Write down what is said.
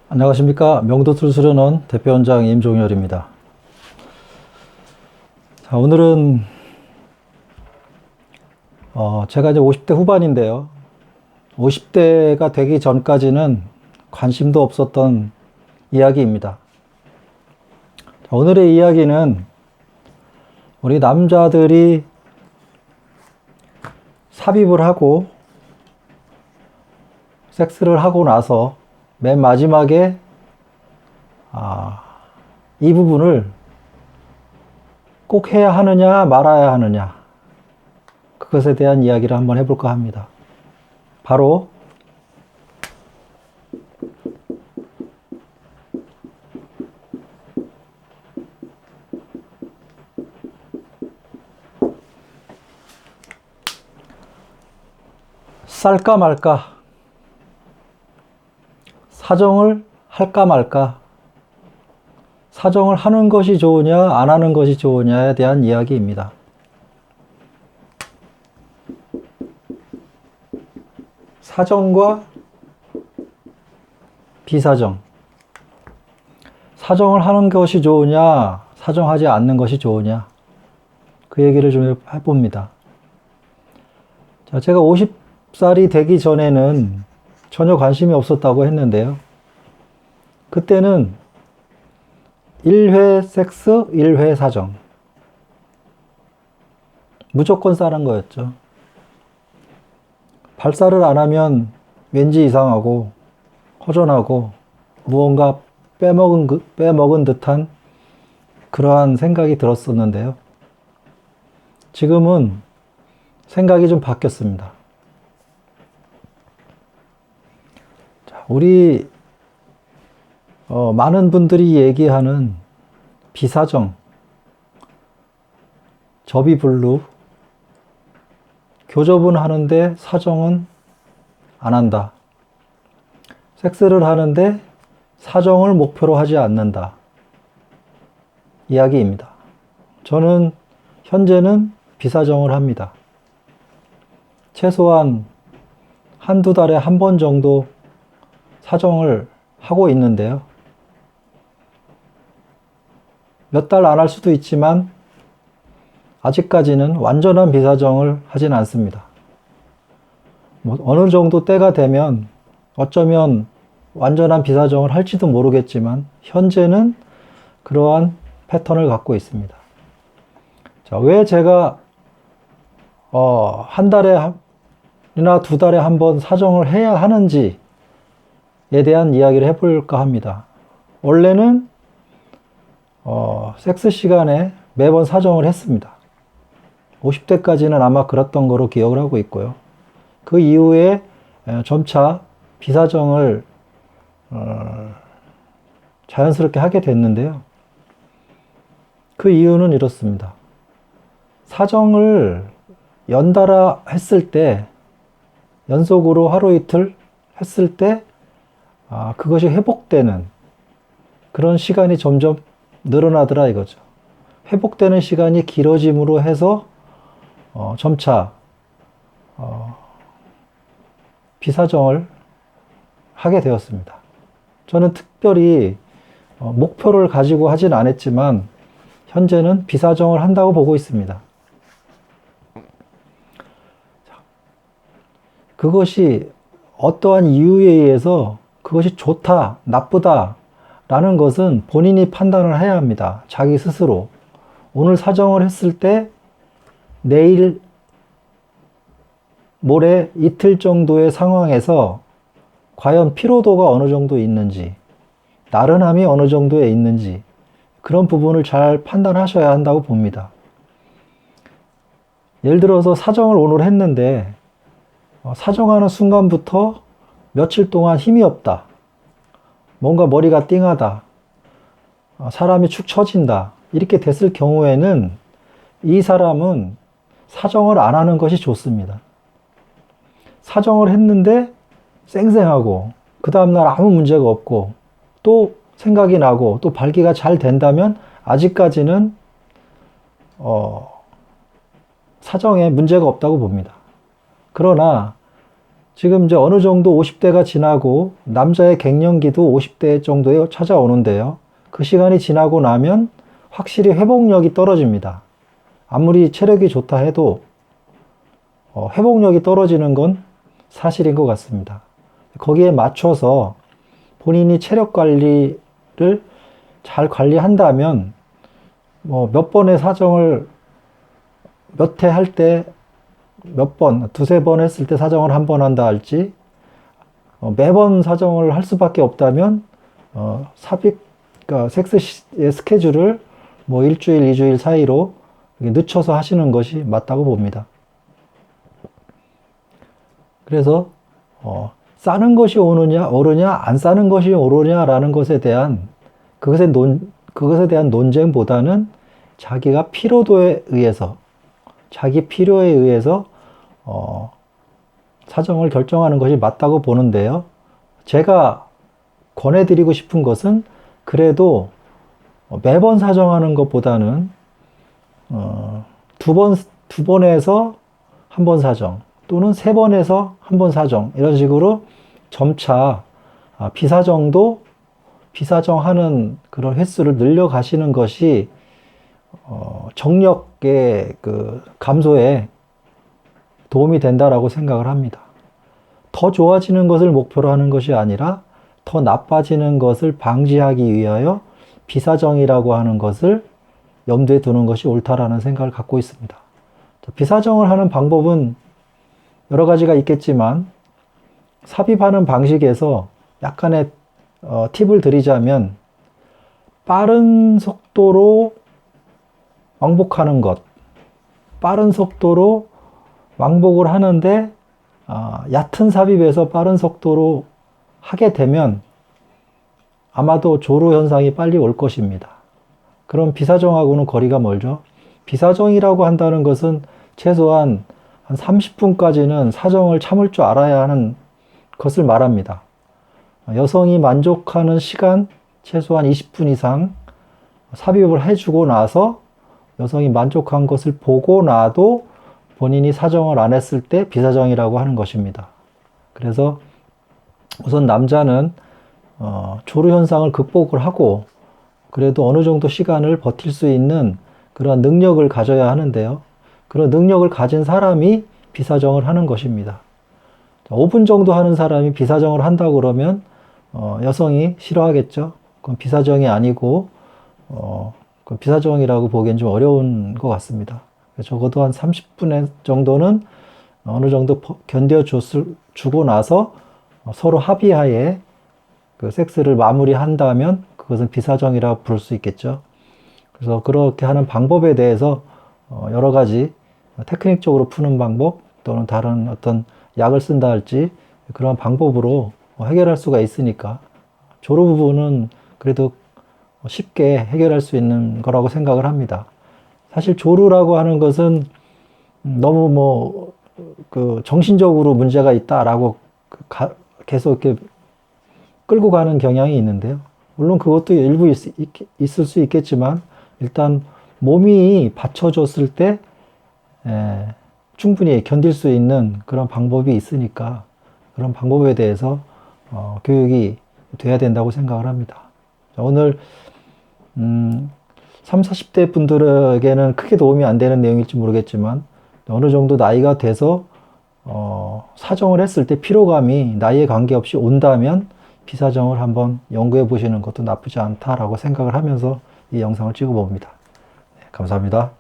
안녕하십니까. 명도술수련원 대표원장 임종열입니다. 자, 오늘은 제가 이제 50대 후반인데요. 50대가 되기 전까지는 관심도 없었던 이야기입니다. 자, 오늘의 이야기는 우리 남자들이 삽입을 하고 섹스를 하고 나서 맨 마지막에 이 부분을 꼭 해야 하느냐 말아야 하느냐, 그것에 대한 이야기를 한번 해볼까 합니다. 바로 쌀까 말까, 사정을 할까 말까, 사정을 하는 것이 좋으냐 안 하는 것이 좋으냐에 대한 이야기입니다. 사정과 비사정, 사정을 하는 것이 좋으냐 사정하지 않는 것이 좋으냐, 그 얘기를 좀 해봅니다. 자, 제가 50살이 되기 전에는 전혀 관심이 없었다고 했는데요. 그때는 1회 섹스, 1회 사정. 무조건 싸는 거였죠. 발사를 안 하면 왠지 이상하고 허전하고 무언가 빼먹은 듯한 그러한 생각이 들었었는데요. 지금은 생각이 좀 바뀌었습니다. 우리 많은 분들이 얘기하는 비사정, 접이불루, 교접은 하는데 사정은 안 한다. 섹스를 하는데 사정을 목표로 하지 않는다. 이야기입니다. 저는 현재는 비사정을 합니다. 최소한 한두 달에 한 번 정도 사정을 하고 있는데요. 몇 달 안 할 수도 있지만 아직까지는 완전한 비사정을 하진 않습니다. 어느 정도 때가 되면 어쩌면 완전한 비사정을 할지도 모르겠지만 현재는 그러한 패턴을 갖고 있습니다. 자, 왜 제가 한 달에나 두 달에 한 번 사정을 해야 하는지 에 대한 이야기를 해볼까 합니다. 원래는 섹스 시간에 매번 사정을 했습니다. 50대까지는 아마 그랬던 거로 기억을 하고 있고요. 그 이후에 점차 비사정을 자연스럽게 하게 됐는데요. 그 이유는 이렇습니다. 사정을 연달아 했을 때, 연속으로 하루 이틀 했을 때 그것이 회복되는 그런 시간이 점점 늘어나더라 이거죠. 회복되는 시간이 길어짐으로 해서 점차 비사정을 하게 되었습니다. 저는 특별히 목표를 가지고 하진 않았지만 현재는 비사정을 한다고 보고 있습니다. 그것이 어떠한 이유에 의해서 그것이 좋다, 나쁘다 라는 것은 본인이 판단을 해야 합니다. 자기 스스로. 오늘 사정을 했을 때 내일, 모레, 이틀 정도의 상황에서 과연 피로도가 어느 정도 있는지, 나른함이 어느 정도에 있는지, 그런 부분을 잘 판단하셔야 한다고 봅니다. 예를 들어서 사정을 오늘 했는데 사정하는 순간부터 며칠 동안 힘이 없다, 뭔가 머리가 띵하다, 사람이 축 처진다, 이렇게 됐을 경우에는 이 사람은 사정을 안 하는 것이 좋습니다. 사정을 했는데 쌩쌩하고 그 다음날 아무 문제가 없고 또 생각이 나고 또 발기가 잘 된다면 아직까지는 사정에 문제가 없다고 봅니다. 그러나 지금 이제 어느 정도 50대가 지나고 남자의 갱년기도 50대 정도에 찾아오는데요. 그 시간이 지나고 나면 확실히 회복력이 떨어집니다. 아무리 체력이 좋다 해도 회복력이 떨어지는 건 사실인 것 같습니다. 거기에 맞춰서 본인이 체력 관리를 잘 관리한다면 뭐 몇 번의 사정을 몇 회 할 때 몇 번, 두세 번 했을 때 사정을 한 번 한다 할지 매번 사정을 할 수밖에 없다면 그러니까 섹스의 스케줄을 뭐 일주일, 이주일 사이로 늦춰서 하시는 것이 맞다고 봅니다. 그래서 싸는 것이 옳으냐, 안 싸는 것이 옳으냐라는 것에 대한 그것에 대한 논쟁보다는 자기가 피로도에 의해서, 자기 필요에 의해서 사정을 결정하는 것이 맞다고 보는데요. 제가 권해드리고 싶은 것은 그래도 매번 사정하는 것보다는 두 번에서 한 번 사정, 또는 세 번에서 한 번 사정, 이런 식으로 점차 비사정하는 그런 횟수를 늘려가시는 것이 정력의 그 감소에 도움이 된다라고 생각을 합니다. 더 좋아지는 것을 목표로 하는 것이 아니라 더 나빠지는 것을 방지하기 위하여 비사정이라고 하는 것을 염두에 두는 것이 옳다라는 생각을 갖고 있습니다. 비사정을 하는 방법은 여러 가지가 있겠지만 삽입하는 방식에서 약간의 팁을 드리자면 빠른 속도로 왕복하는 것, 빠른 속도로 왕복을 하는데 얕은 삽입에서 빠른 속도로 하게 되면 아마도 조루 현상이 빨리 올 것입니다. 그럼 비사정하고는 거리가 멀죠. 비사정이라고 한다는 것은 최소한 한 30분까지는 사정을 참을 줄 알아야 하는 것을 말합니다. 여성이 만족하는 시간 최소한 20분 이상 삽입을 해주고 나서 여성이 만족한 것을 보고 나도 본인이 사정을 안 했을 때 비사정이라고 하는 것입니다. 그래서 우선 남자는 조루 현상을 극복을 하고 그래도 어느 정도 시간을 버틸 수 있는 그런 능력을 가져야 하는데요. 그런 능력을 가진 사람이 비사정을 하는 것입니다. 5분 정도 하는 사람이 비사정을 한다고 그러면 여성이 싫어하겠죠. 그건 비사정이 아니고 그건 비사정이라고 보기엔 좀 어려운 것 같습니다. 적어도 한 30분 정도는 어느 정도 견뎌주고 나서 서로 합의하에 그 섹스를 마무리한다면 그것은 비사정이라고 부를 수 있겠죠. 그래서 그렇게 하는 방법에 대해서 여러 가지 테크닉적으로 푸는 방법 또는 다른 어떤 약을 쓴다 할지 그런 방법으로 해결할 수가 있으니까 조루 부분은 그래도 쉽게 해결할 수 있는 거라고 생각을 합니다. 사실 조루라고 하는 것은 너무 정신적으로 문제가 있다라고 계속 이렇게 끌고 가는 경향이 있는데요. 물론 그것도 일부 있을 수 있겠지만 일단 몸이 받쳐줬을 때 충분히 견딜 수 있는 그런 방법이 있으니까 그런 방법에 대해서 교육이 돼야 된다고 생각을 합니다. 오늘 30, 40대 분들에게는 크게 도움이 안 되는 내용일지 모르겠지만 어느 정도 나이가 돼서 사정을 했을 때 피로감이 나이에 관계없이 온다면 비사정을 한번 연구해 보시는 것도 나쁘지 않다라고 생각을 하면서 이 영상을 찍어 봅니다. 감사합니다.